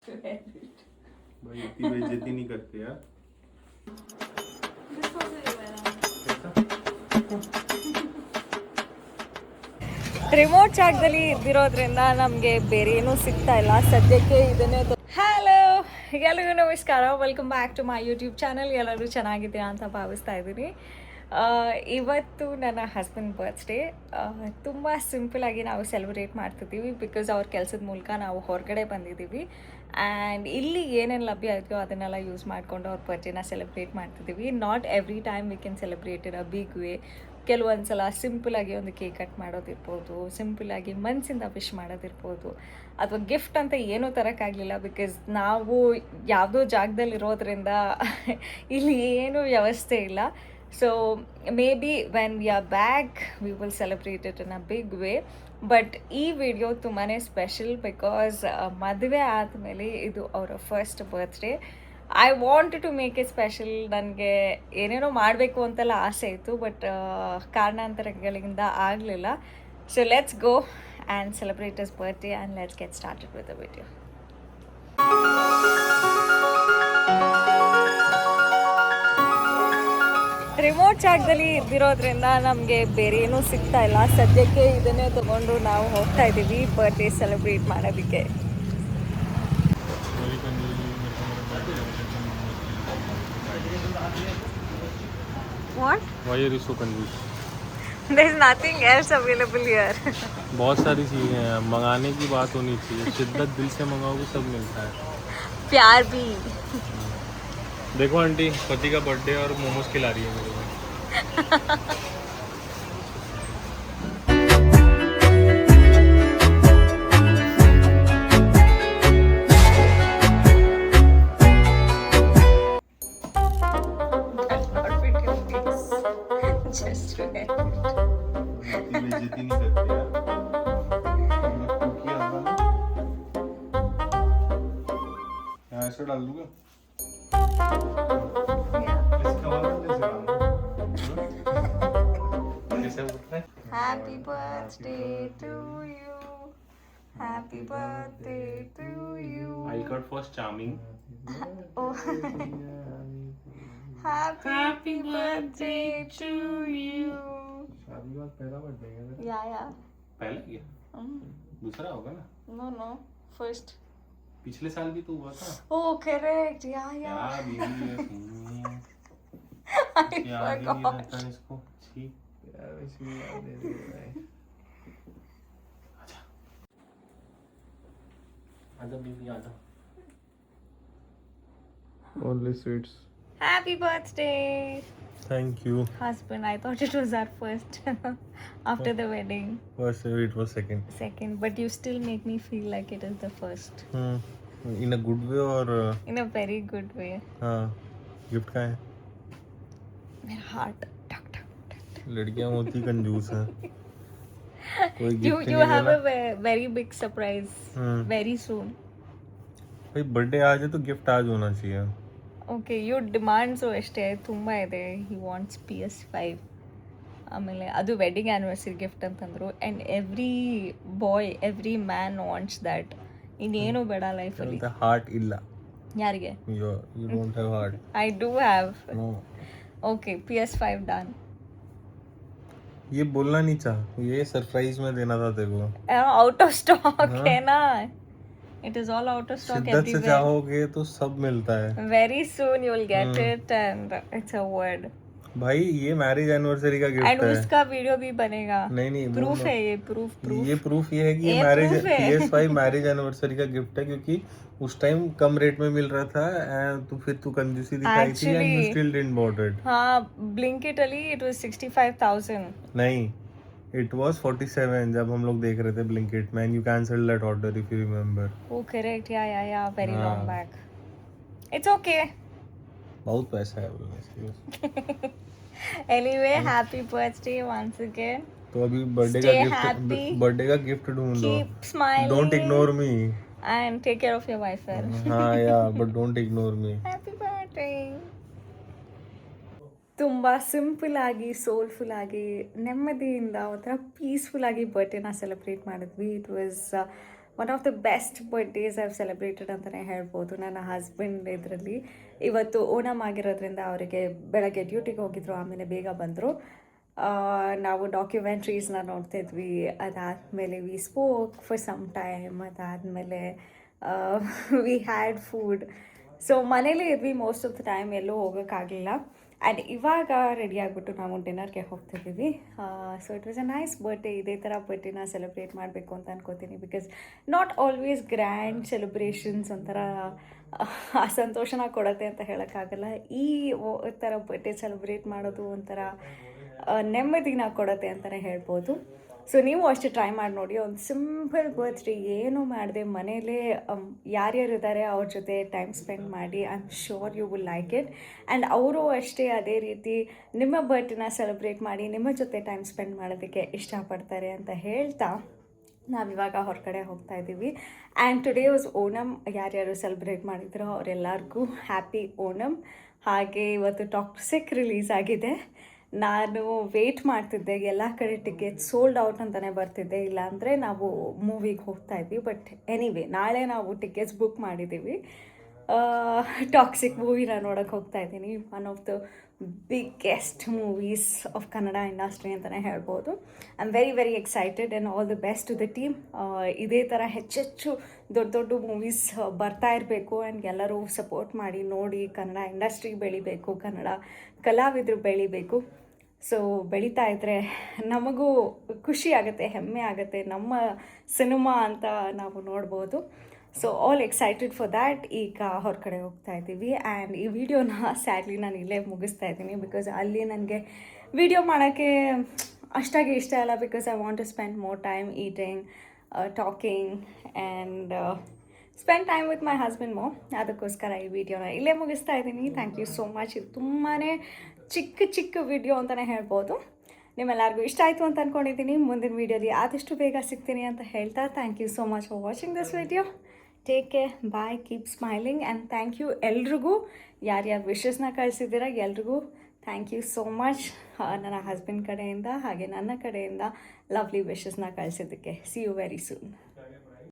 भाई इतनी बेइज्जती नहीं करते यार. ರಿಮೋಟ್ ಜಾಗದಲ್ಲಿ ಇದ್ದಿರೋದ್ರಿಂದ ನಮಗೆ ಬೇರೆ ಏನೂ ಸಿಗ್ತಾ ಇಲ್ಲ ಸದ್ಯಕ್ಕೆ ಇದನ್ನೇ. ಹಲೋ ಎಲ್ಲರಿಗೂ ನಮಸ್ಕಾರ, welcome back to my YouTube channel. ಎಲ್ಲರೂ ಚೆನ್ನಾಗಿದ್ದೀರಾ ಅಂತ ಭಾವಿಸ್ತಾ ಇದ್ದೀನಿ. ಇವತ್ತು ನನ್ನ ಹಸ್ಬೆಂಡ್ ಬರ್ತ್ಡೇ. ತುಂಬ ಸಿಂಪಲಾಗಿ ನಾವು ಸೆಲೆಬ್ರೇಟ್ ಮಾಡ್ತಿದ್ದೀವಿ ಬಿಕಾಸ್ ಅವ್ರ ಕೆಲಸದ ಮೂಲಕ ನಾವು ಹೊರಗಡೆ ಬಂದಿದ್ದೀವಿ ಆ್ಯಂಡ್ ಇಲ್ಲಿ ಏನೇನು ಲಭ್ಯ ಇದೆಯೋ ಅದನ್ನೆಲ್ಲ ಯೂಸ್ ಮಾಡಿಕೊಂಡು ಅವ್ರ ಬರ್ತ್ಡೇನ ಸೆಲೆಬ್ರೇಟ್ ಮಾಡ್ತಿದ್ದೀವಿ. Not every time we can celebrate in a big way. ಕೆಲವೊಂದು ಸಲ ಸಿಂಪಲಾಗಿ ಒಂದು ಕೇಕ್ ಕಟ್ ಮಾಡೋದಿರ್ಬೋದು, ಸಿಂಪಲಾಗಿ ಮನಸ್ಸಿಂದ ವಿಶ್ ಮಾಡೋದಿರ್ಬೋದು, ಅಥವಾ ಗಿಫ್ಟ್ ಅಂತ ಏನೂ ತರೋಕ್ಕಾಗಲಿಲ್ಲ ಬಿಕಾಸ್ ನಾವು ಯಾವುದೋ ಜಾಗದಲ್ಲಿರೋದ್ರಿಂದ ಇಲ್ಲಿ ಏನೂ ವ್ಯವಸ್ಥೆ ಇಲ್ಲ. So maybe when we are back we will celebrate it in a big way. But ಈ ವಿಡಿಯೋ ತುಂಬಾ ಸ್ಪೆಷಲ್ ಬಿಕಾಸ್ ಮದುವೆ ಆದಮೇಲೆ ಇದು ಅವರ first birthday. I want to make it special. ನನಗೆ ಏನೇನೋ ಮಾಡಬೇಕು ಅಂತೆಲ್ಲ ಆಸೆ ಇತ್ತು, ಬಟ್ ಕಾರಣಾಂತರಗಳಿಂದ ಆಗಲಿಲ್ಲ. So let's go and celebrate his birthday and let's get started with the video. Remote ಜಾಗದಲ್ಲಿ ಇದ್ದಿರೋದ್ರಿಂದ ನಮಗೆ ಬೇರೆ ಏನೂ ಸಿಗ್ತಾ ಇಲ್ಲ. ಸದ್ಯಕ್ಕೆ ಇದನ್ನೇ ತೊಗೊಂಡು ನಾವು ಹೋಗ್ತಾ ಇದ್ದೀವಿ ಬರ್ತ್ಡೇ ಸೆಲೆಬ್ರೇಟ್ ಮಾಡೋದಕ್ಕೆ. What? Why are you so confused? There is nothing else available here. बहुत सारी चीजें हैं, मंगाने की बात होनी चाहिए. शिद्दत दिल से मंगाओगे सब मिलता है. प्यार भी. देखो आंटी, पति का बर्थडे और मोमोज खिला रही है मेरे को. Just wait. बेइज्जती नहीं करते यार. यहाँ ऐसे डाल दूंगा. Happy birthday to you. Happy birthday to you. I got first charming. Oh. Happy birthday to you. शादी का पहला बर्थडे है. Yeah. पहला क्या? दूसरा होगा ना. No. First. पिछले साल भी तो हुआ था. Oh, correct. Yeah. क्या बेबी है. I क्या आगे नहीं forgot. रहता है इसको. ठीक. यार इसमें याद दे दे रहा है. आजा. आजा बेबी आजा. Only sweets. Happy birthday, Thank you. husband. I thought it was our first after the wedding. First, it was second. Second, but you still make me feel like it is the first. In a good way or In a very good way. हाँ gift का है. मेरा heart. Tuck, tuck, tuck. लड़कियां होती कंजूस हैं. कोई You gift you नहीं have देना. a very big surprise very soon. भाई बर्थडे आज है तो गिफ्ट आज होना चाहिए. Okay, your demands ಅಷ್ಟೇ ತುಂಬ ಇದೆ. He wants PS5. ಆಮೇಲೆ ಅದು ವೆಡ್ಡಿಂಗ್ ಆ್ಯನಿವರ್ಸರಿ ಗಿಫ್ಟ್ ಅಂತಂದರು. And every man wants that. ಇನ್ನೇನು ಬೇಡ ಲೈಫಲ್ಲಿ. ಹಾರ್ಟ್ ಇಲ್ಲ. ಯಾರಿಗೆ? You don't have heart. I do have. No. Okay, PS5 done. ये बोलना नहीं चाह. ये सरप्राइज में देना था तेरे को. आउट ऑफ स्टॉक है ना. It is all out of stock शिद्दत से everywhere. चाहोगे तो सब मिलता है. Very soon you will get it and it's a word. भाई ये मैरिज एनिवर्सरी का गिफ्ट And है. उसका वीडियो भी बनेगा. नहीं प्रूफ है ये. प्रूफ ये प्रूफ ये है कि ये मैरिज proof है। PS5 मैरिज एनिवर्सरी का गिफ्ट है क्योंकि उस टाइम कम रेट में मिल रहा था एंड तो फिर तू कंजूसी दिखाई थी and you Actually- still didn't bought it. हाँ, Blinkit Ali it was 65,000. नहीं, इट वाज 47 जब हम लोग देख रहे थे ब्लिंकिट में. You cancelled that order if you remember. Oh correct. Yeah. Very हाँ। long back. It's okay. बहुत पैसा है बोलने से. Anyway, happy birthday once again. तो अभी बर्थडे Stay का happy. गिफ्ट बर्थडे का गिफ्ट ढूंढ लो. Keep smiling. Don't ignore me. And take care of your wife. हाँ या but don't ignore me. Happy birthday. ತುಂಬ ಸಿಂಪಲಾಗಿ ಸೋಲ್ಫುಲ್ಲಾಗಿ ನೆಮ್ಮದಿಯಿಂದ ಒಂಥರ ಪೀಸ್ಫುಲ್ಲಾಗಿ ಬರ್ಡೇನ ಸೆಲೆಬ್ರೇಟ್ ಮಾಡಿದ್ವಿ. It was one of the best birthdays I've celebrated ಅಂತಲೇ ಹೇಳ್ಬೋದು. ನನ್ನ ಹಸ್ಬೆಂಡ್ ಇದರಲ್ಲಿ ಇವತ್ತು ಓಣಮ್ ಆಗಿರೋದ್ರಿಂದ ಅವರಿಗೆ ಬೆಳಗ್ಗೆ ಡ್ಯೂಟಿಗೆ ಹೋಗಿದ್ರು, ಆಮೇಲೆ ಬೇಗ ಬಂದರು. ನಾವು ಡಾಕ್ಯುಮೆಂಟ್ರೀಸ್ನ ನೋಡ್ತಿದ್ವಿ, ಅದಾದಮೇಲೆ we spoke for some time, ಅದಾದಮೇಲೆ ವಿ ಹ್ಯಾಡ್ ಫುಡ್. ಸೊ ಮನೇಲೇ ಇದ್ವಿ ಮೋಸ್ಟ್ ಆಫ್ ದ ಟೈಮ್, ಎಲ್ಲೂ ಹೋಗೋಕ್ಕಾಗಲಿಲ್ಲ. ಆ್ಯಂಡ್ ಇವಾಗ ರೆಡಿ ಆಗಿಬಿಟ್ಟು ನಾವು ಡಿನ್ನರ್ಗೆ ಹೋಗ್ತಿದ್ದೀವಿ. So it was a nice birthday. ಇದೇ ಥರ ಬರ್ಡೇನ ಸೆಲೆಬ್ರೇಟ್ ಮಾಡಬೇಕು ಅಂತ ಅನ್ಕೋತೀನಿ, because not always grand celebrations ಒಂಥರ ಸಂತೋಷನ ಕೊಡುತ್ತೆ ಅಂತ ಹೇಳೋಕ್ಕಾಗಲ್ಲ. ಈ ಥರ ಬರ್ಡೇ ಸೆಲೆಬ್ರೇಟ್ ಮಾಡೋದು ಒಂಥರ ನೆಮ್ಮದಿನ ಕೊಡುತ್ತೆ ಅಂತಲೇ ಹೇಳ್ಬೋದು. ಸೊ ನೀವು ಅಷ್ಟು ಟ್ರೈ ಮಾಡಿ ನೋಡಿ. ಒಂದು ಸಿಂಪಲ್ ಬರ್ತ್ಡೇ, ಏನೂ ಮಾಡಿದೆ ಮನೇಲೇ ಯಾರ್ಯಾರು ಇದ್ದಾರೆ ಅವ್ರ ಜೊತೆ ಟೈಮ್ ಸ್ಪೆಂಡ್ ಮಾಡಿ. I am sure you will like it. And ಅವರು ಅಷ್ಟೇ ಅದೇ ರೀತಿ ನಿಮ್ಮ ಬರ್ತ್ಡೇನ ಸೆಲೆಬ್ರೇಟ್ ಮಾಡಿ ನಿಮ್ಮ ಜೊತೆ ಟೈಮ್ ಸ್ಪೆಂಡ್ ಮಾಡೋದಕ್ಕೆ ಇಷ್ಟಪಡ್ತಾರೆ ಅಂತ ಹೇಳ್ತಾ ನಾವಿವಾಗ ಹೊರಗಡೆ ಹೋಗ್ತಾ ಇದ್ದೀವಿ. And today was Onam. ಯಾರ್ಯಾರು ಸೆಲೆಬ್ರೇಟ್ ಮಾಡಿದ್ರೋ ಅವರೆಲ್ಲರಿಗೂ ಹ್ಯಾಪಿ ಓಣಮ್. ಹಾಗೆ ಇವತ್ತು ಟಾಕ್ಸಿಕ್ ರಿಲೀಸ್ ಆಗಿದೆ. ನಾನು ವೆಯ್ಟ್ ಮಾಡ್ತಿದ್ದೆ, ಎಲ್ಲ ಕಡೆ ಟಿಕೆಟ್ ಸೋಲ್ಡ್ ಔಟ್ ಅಂತಲೇ ಬರ್ತಿದ್ದೆ, ಇಲ್ಲಾಂದರೆ ನಾವು ಮೂವಿಗೆ ಹೋಗ್ತಾ ಇದ್ವಿ. ಬಟ್ ಎನಿವೇ ನಾಳೆ ನಾವು ಟಿಕೆಟ್ಸ್ ಬುಕ್ ಮಾಡಿದ್ದೀವಿ. ಟಾಕ್ಸಿಕ್ ಮೂವಿನ ನೋಡೋಕ್ಕೆ ಹೋಗ್ತಾ ಇದ್ದೀನಿ. One of the biggest movies of Kannada industry ಅಂತಲೇ ಹೇಳ್ಬೋದು. I am very very excited and all the best to the team. ಇದೇ ಥರ ಹೆಚ್ಚೆಚ್ಚು ದೊಡ್ಡ ದೊಡ್ಡ ಮೂವೀಸ್ ಬರ್ತಾ ಇರಬೇಕು. ಆ್ಯಂಡ್ ಎಲ್ಲರೂ ಸಪೋರ್ಟ್ ಮಾಡಿ ನೋಡಿ, ಕನ್ನಡ ಇಂಡಸ್ಟ್ರಿ ಬೆಳಿಬೇಕು, ಕನ್ನಡ ಕಲಾವಿದರು ಬೆಳಿಬೇಕು. ಸೊ ಬೆಳೀತಾ ಇದ್ದರೆ ನಮಗೂ ಖುಷಿ ಆಗುತ್ತೆ, ಹೆಮ್ಮೆ ಆಗುತ್ತೆ, ನಮ್ಮ ಸಿನಿಮಾ ಅಂತ ನಾವು ನೋಡ್ಬೋದು. So all excited for that. ಈಗ ಹೊರಗಡೆ ಹೋಗ್ತಾ ಇದ್ದೀವಿ. ಆ್ಯಂಡ್ ಈ ವಿಡಿಯೋನ ಸ್ಯಾಡ್ಲಿ ನಾನು ಇಲ್ಲೇ ಮುಗಿಸ್ತಾ ಇದ್ದೀನಿ, ಬಿಕಾಸ್ ಅಲ್ಲಿ ನನಗೆ ವಿಡಿಯೋ ಮಾಡೋಕ್ಕೆ ಅಷ್ಟಾಗಿ ಇಷ್ಟ ಇಲ್ಲ. Because I want to spend more time eating, talking and spend time with my husband ಮೋ. ಅದಕ್ಕೋಸ್ಕರ ಈ ವಿಡಿಯೋನ ಇಲ್ಲೇ ಮುಗಿಸ್ತಾ ಇದ್ದೀನಿ. Thank you so much. ಇದು ತುಂಬಾ ಚಿಕ್ಕ ವಿಡಿಯೋ ಅಂತಲೇ ಹೇಳ್ಬೋದು. ನಿಮ್ಮೆಲ್ಲರಿಗೂ ಇಷ್ಟ ಆಯಿತು ಅಂತ ಅಂದ್ಕೊಂಡಿದ್ದೀನಿ. ಮುಂದಿನ ವೀಡಿಯೋಲಿ ಆದಷ್ಟು ಬೇಗ ಸಿಗ್ತೀನಿ ಅಂತ ಹೇಳ್ತಾ thank you so much for watching this video. Take care, bye, keep smiling and thank you ಎಲ್ರಿಗೂ. ಯಾರ್ಯಾರು ವಿಶಸ್ನ ಕಳಿಸಿದ್ದೀರ ಎಲ್ರಿಗೂ ಥ್ಯಾಂಕ್ ಯು ಸೋ ಮಚ್. ನನ್ನ ಹಸ್ಬೆಂಡ್ ಕಡೆಯಿಂದ ಹಾಗೆ ನನ್ನ ಕಡೆಯಿಂದ ಲವ್ಲಿ ವಿಶಸ್ನ ಕಳಿಸಿದ್ದಕ್ಕೆ. See you very soon.